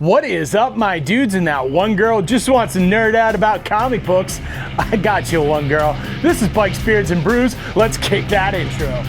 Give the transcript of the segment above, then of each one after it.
What is up, my dudes, and that one girl just wants to nerd out about comic books? I got you, one girl. This is Bikes, Beards, and Brews. Let's kick that intro.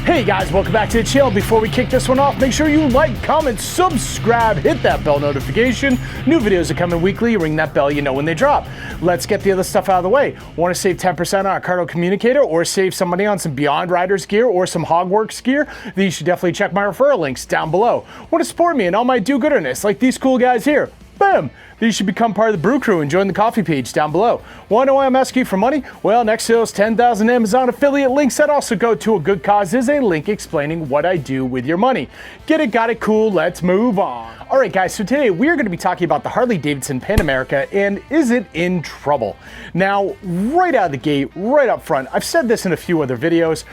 Hey guys, welcome back to the channel. Before we kick this one off, make sure you like, comment, subscribe, hit that bell notification. New videos are coming weekly. Ring that bell, you know when they drop. Let's get the other stuff out of the way. Want to save 10% on a Cardo communicator or save some money on some Beyond Riders gear or some Hogworks gear? Then you should definitely check my referral links down below. Want to support me and all my do-gooderness like these cool guys here? Boom! Then you should become part of the Brew Crew and join the coffee page down below. Want to know why I'm asking you for money? Well, next to those 10,000 Amazon affiliate links that also go to a good cause is a link explaining what I do with your money. Get it, got it, cool, let's move on. All right, guys, so today we are going to be talking about the Harley Davidson Pan America and is it in trouble? Now, right out of the gate, right up front, I've said this in a few other videos,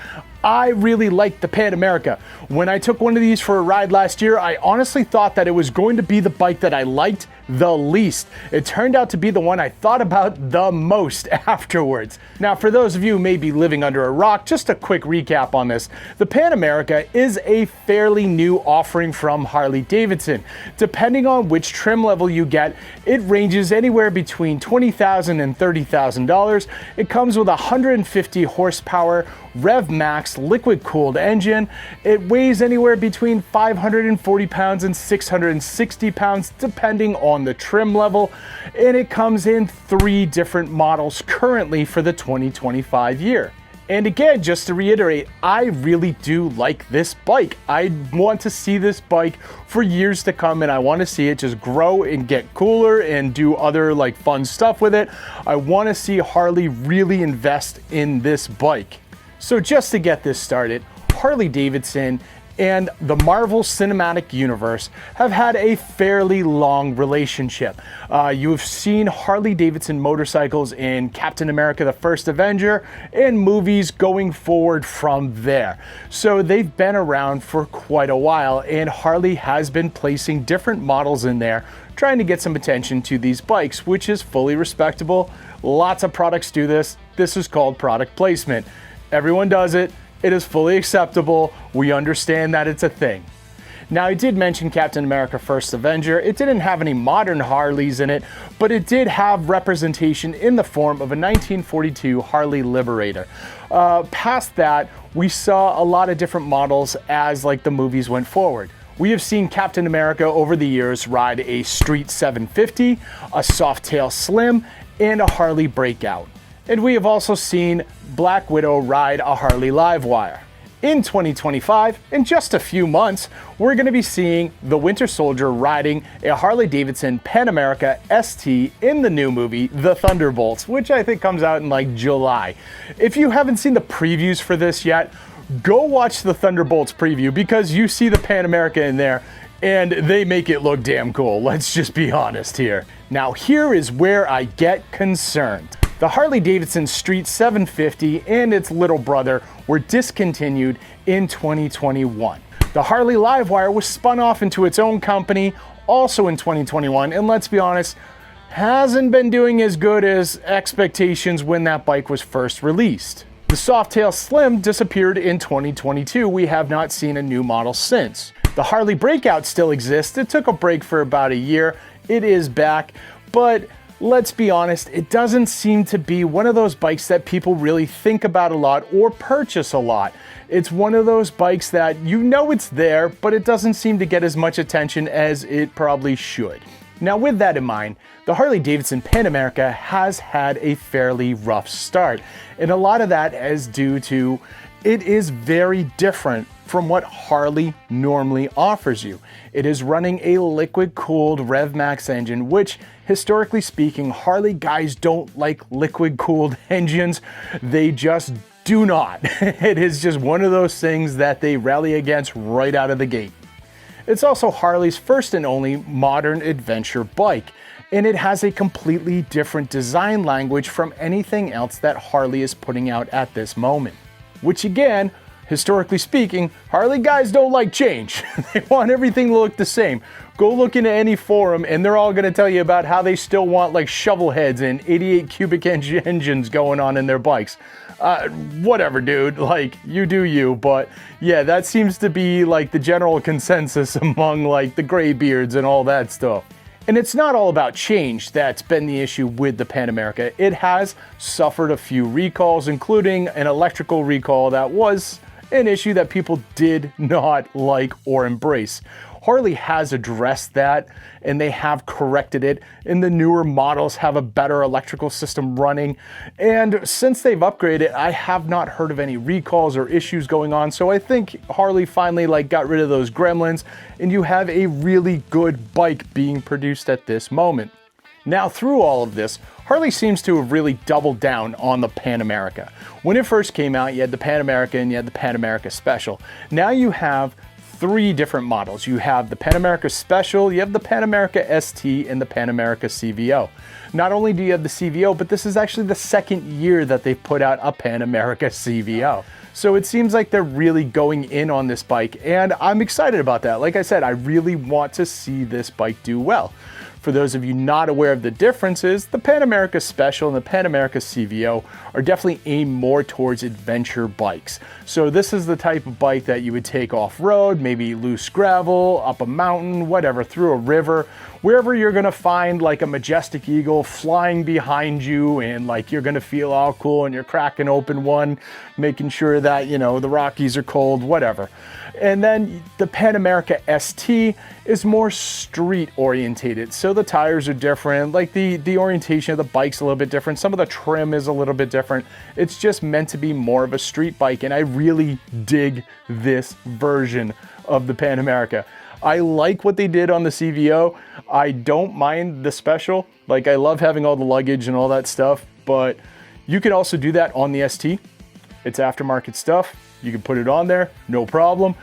I really like the Pan America. When I took one of these for a ride last year, I honestly thought that it was going to be the bike that I liked the least. It turned out to be the one I thought about the most afterwards. Now, for those of you who may be living under a rock, just a quick recap on this. The Pan America is a fairly new offering from Harley Davidson. Depending on which trim level you get, it ranges anywhere between $20,000 and $30,000. It comes with a 150 horsepower Rev Max liquid cooled engine. It weighs anywhere between 540 pounds and 660 pounds depending on the trim level, and it comes in 3 different models currently for the 2025 year. And again, just to reiterate, I really do like this bike. I want to see this bike for years to come, and I want to see it just grow and get cooler and do other like fun stuff with it. I want to see Harley really invest in this bike. So just to get this started, Harley Davidson and the Marvel Cinematic Universe have had a fairly long relationship. You've seen Harley Davidson motorcycles in Captain America: The First Avenger and movies going forward from there. So they've been around for quite a while, and Harley has been placing different models in there, trying to get some attention to these bikes, which is fully respectable. Lots of products do this. This is called product placement. Everyone does it. It is fully acceptable. We understand that it's a thing. Now, I did mention Captain America: First Avenger. It didn't have any modern Harleys in it, but it did have representation in the form of a 1942 Harley Liberator. Past that, we saw a lot of different models as like the movies went forward. We have seen Captain America over the years ride a Street 750, a Softail Slim, and a Harley Breakout. And we have also seen Black Widow ride a Harley Livewire. In 2025, in just a few months, we're going to be seeing the Winter Soldier riding a Harley Davidson Pan America ST in the new movie, The Thunderbolts, which I think comes out in like July. If you haven't seen the previews for this yet, go watch the Thunderbolts preview because you see the Pan America in there and they make it look damn cool. Let's just be honest here. Now, here is where I get concerned. The Harley Davidson Street 750 and its little brother were discontinued in 2021. The Harley Livewire was spun off into its own company also in 2021, and let's be honest, hasn't been doing as good as expectations when that bike was first released. The Softail Slim disappeared in 2022. We have not seen a new model since. The Harley Breakout still exists. It took a break for about a year. It is back, but let's be honest, it doesn't seem to be one of those bikes that people really think about a lot or purchase a lot. It's one of those bikes that you know it's there, but it doesn't seem to get as much attention as it probably should. Now, with that in mind, the Harley Davidson Pan America has had a fairly rough start, and a lot of that is due to it is very different from what Harley normally offers you. It is running a liquid-cooled Rev Max engine, which, historically speaking, Harley guys don't like liquid-cooled engines. They just do not. It is just one of those things that they rally against right out of the gate. It's also Harley's first and only modern adventure bike, and it has a completely different design language from anything else that Harley is putting out at this moment. Which again, Historically speaking, Harley guys don't like change. They want everything to look the same. Go look into any forum and they're all gonna tell you about how they still want like shovel heads and 88 cubic inch engines going on in their bikes. Whatever, dude, like, you do you, but yeah, that seems to be like the general consensus among like the gray beards and all that stuff. And it's not all about change that's been the issue with the Pan America. It has suffered a few recalls, including an electrical recall that was an issue that people did not like or embrace. Harley has addressed that and they have corrected it, and the newer models have a better electrical system running. And since they've upgraded, I have not heard of any recalls or issues going on. So I think Harley finally like got rid of those gremlins and you have a really good bike being produced at this moment. Now, through all of this, Harley seems to have really doubled down on the Pan America. When it first came out, you had the Pan America and you had the Pan America Special. Now you have three different models. You have the Pan America Special, you have the Pan America ST, and the Pan America CVO. Not only do you have the CVO, but this is actually the second year that they've put out a Pan America CVO. So it seems like they're really going in on this bike, and I'm excited about that. Like I said, I really want to see this bike do well. For those of you not aware of the differences, the Pan America Special and the Pan America CVO are definitely aimed more towards adventure bikes. So this is the type of bike that you would take off-road, maybe loose gravel, up a mountain, whatever, through a river, wherever you're gonna find like a majestic eagle flying behind you and like you're gonna feel all cool and you're cracking open one, making sure that, you know, the Rockies are cold, whatever. And then the Pan America ST is more street orientated. So the tires are different, like the orientation of the bike's a little bit different. Some of the trim is a little bit different. It's just meant to be more of a street bike. And I really dig this version of the Pan America. I like what they did on the CVO. I don't mind the Special. Like, I love having all the luggage and all that stuff, but you can also do that on the ST. It's aftermarket stuff. You can put it on there, no problem.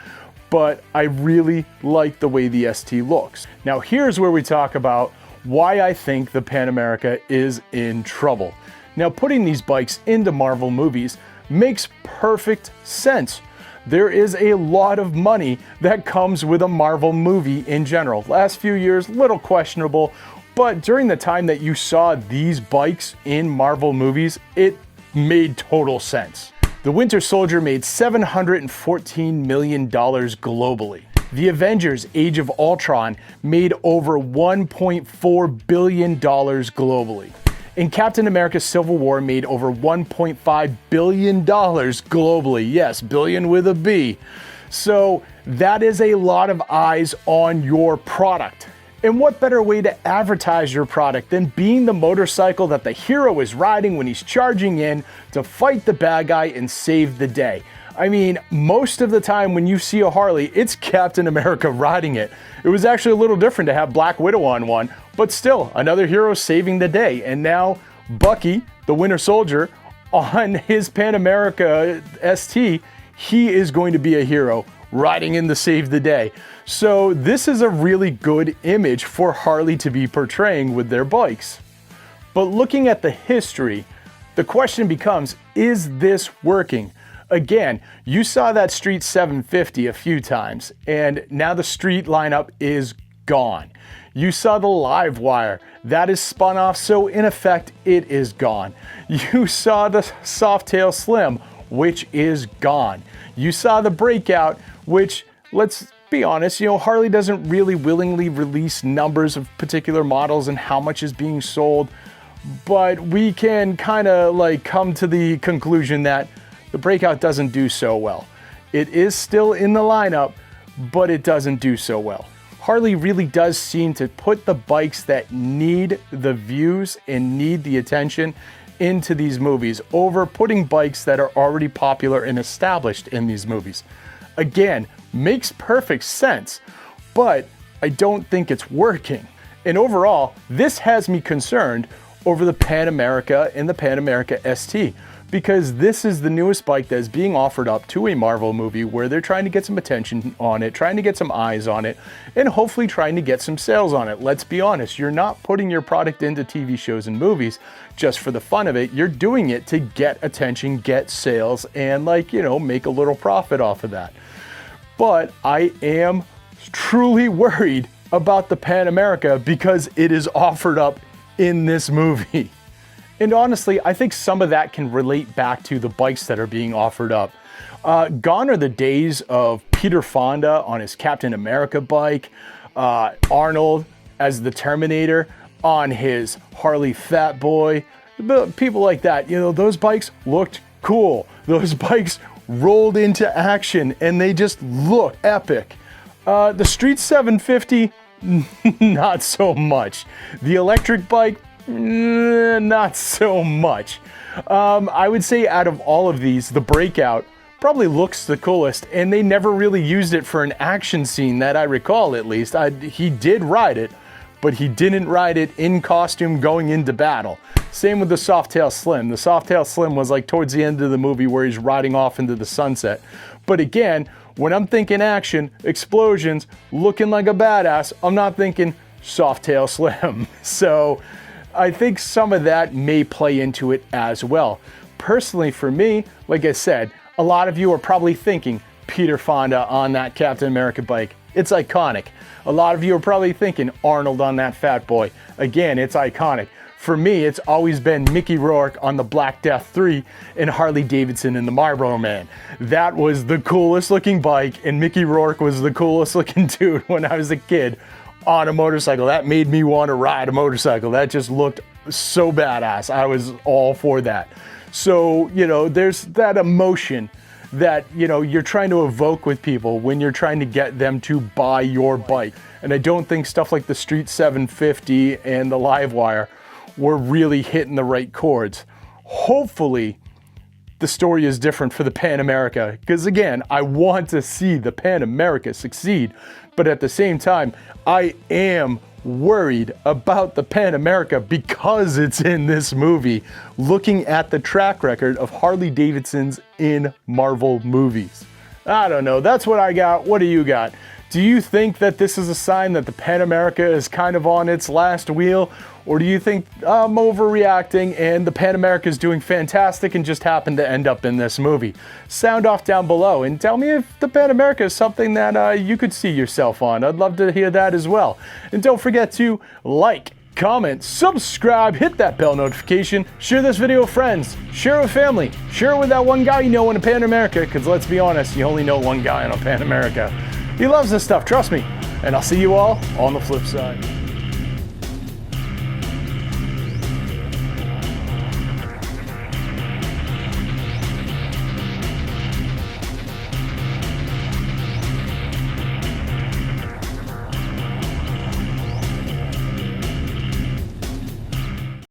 But I really like the way the ST looks. Now here's where we talk about why I think the Pan America is in trouble. Now, putting these bikes into Marvel movies makes perfect sense. There is a lot of money that comes with a Marvel movie in general. Last few years, little questionable, but during the time that you saw these bikes in Marvel movies, it made total sense. The Winter Soldier made $714 million globally. The Avengers: Age of Ultron made over $1.4 billion globally. And Captain America: Civil War made over $1.5 billion globally. Yes, billion with a B. So that is a lot of eyes on your product. And what better way to advertise your product than being the motorcycle that the hero is riding when he's charging in to fight the bad guy and save the day? I mean, most of the time when you see a Harley, it's Captain America riding it. It was actually a little different to have Black Widow on one, but still another hero saving the day. And now Bucky, the Winter Soldier, on his Pan America ST, he is going to be a hero riding in to save the day. So this is a really good image for Harley to be portraying with their bikes. But looking at the history, the question becomes, is this working? Again, you saw that Street 750 a few times, and now the Street lineup is gone. You saw the Live Wire, that is spun off, so in effect, it is gone. You saw the Softail Slim, which is gone. You saw the Breakout, which, let's be honest, you know, Harley doesn't really willingly release numbers of particular models and how much is being sold, but we can kind of like come to the conclusion that the Breakout doesn't do so well. It is still in the lineup, but it doesn't do so well. Harley really does seem to put the bikes that need the views and need the attention into these movies over putting bikes that are already popular and established in these movies. Again, makes perfect sense, but I don't think it's working. And overall, this has me concerned over the Pan America and the Pan America ST, because this is the newest bike that's being offered up to a Marvel movie where they're trying to get some attention on it, trying to get some eyes on it, and hopefully trying to get some sales on it. Let's be honest, you're not putting your product into TV shows and movies just for the fun of it. You're doing it to get attention, get sales, and like, you know, make a little profit off of that. But I am truly worried about the Pan America because it is offered up in this movie. And honestly, I think some of that can relate back to the bikes that are being offered up. Gone are the days of Peter Fonda on his Captain America bike, Arnold as the Terminator on his Harley Fat Boy, people like that. You know, those bikes looked cool. Those bikes rolled into action and they just look epic. The Street 750, not so much. The electric bike, not so much. I would say out of all of these, the Breakout probably looks the coolest, and they never really used it for an action scene that I recall, at least. He did ride it, but he didn't ride it in costume going into battle. Same with the Softail Slim. The Softail Slim was like towards the end of the movie where he's riding off into the sunset. But again, when I'm thinking action, explosions, looking like a badass, I'm not thinking Softail Slim. So I think some of that may play into it as well. Personally, for me, like I said, a lot of you are probably thinking Peter Fonda on that Captain America bike. It's iconic. A lot of you are probably thinking Arnold on that Fat Boy. Again, it's iconic. For me, it's always been Mickey Rourke on the Black Death 3 and Harley Davidson in the Marlboro Man. That was the coolest looking bike, and Mickey Rourke was the coolest looking dude when I was a kid on a motorcycle. That made me want to ride a motorcycle. That just looked so badass. I was all for that. So, you know, there's that emotion that, you know, you're trying to evoke with people when you're trying to get them to buy your bike. And I don't think stuff like the Street 750 and the Livewire were really hitting the right chords. Hopefully, the story is different for the Pan America, because again, I want to see the Pan America succeed, but at the same time, I am worried about the Pan America because it's in this movie, looking at the track record of Harley Davidson's in Marvel movies. I don't know, that's what I got. What do you got? Do you think that this is a sign that the Pan America is kind of on its last wheel? Or do you think I'm overreacting and the Pan America is doing fantastic and just happened to end up in this movie? Sound off down below and tell me if the Pan America is something that you could see yourself on. I'd love to hear that as well. And don't forget to like, comment, subscribe, hit that bell notification, share this video with friends, share it with family, share it with that one guy you know in a Pan America, because let's be honest, you only know one guy in a Pan America. He loves this stuff, trust me. And I'll see you all on the flip side.